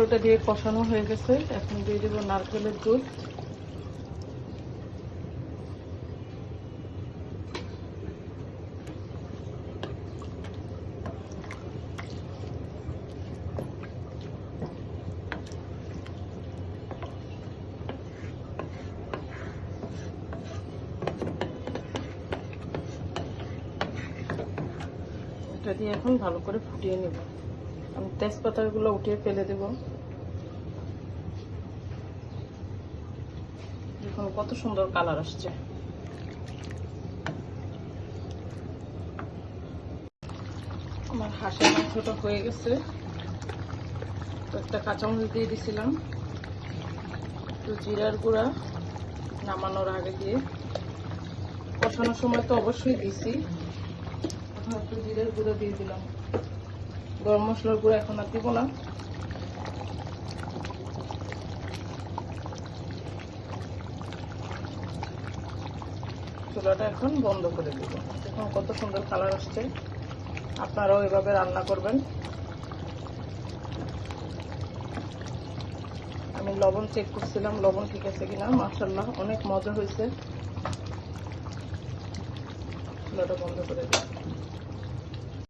টমেটোটা দিয়ে কষানো হয়ে গেছে, এখন দিয়ে দেবো নারকেলের দুধ। এটা দিয়ে এখন ভালো করে ফুটিয়ে নেব। আমি তেজপাতাগুলো উঠিয়ে ফেলে দেব। দেখুন কত সুন্দর কালার আসছে। আমার হাঁসের মাংসটা হয়ে গেছে। একটা কাঁচামরিচ দিয়ে দিছিলাম, একটু জিরার গুঁড়া নামানোর আগে দিয়ে, কষানোর সময় তো অবশ্যই দিছি। এখন একটু জিরার গুঁড়া দিয়ে দিলাম। গরম মশলার গুঁড়া এখন আর দিব না। চুলাটা এখন বন্ধ করে দেব। এখন কত সুন্দর কালার আসছে। আপনারাও এভাবে রান্না করবেন। আমি লবণ চেক করছিলাম, লবণ ঠিক আছে কিনা। মাশাআল্লাহ অনেক মজা হয়েছে। চুলাটা বন্ধ করে দিই।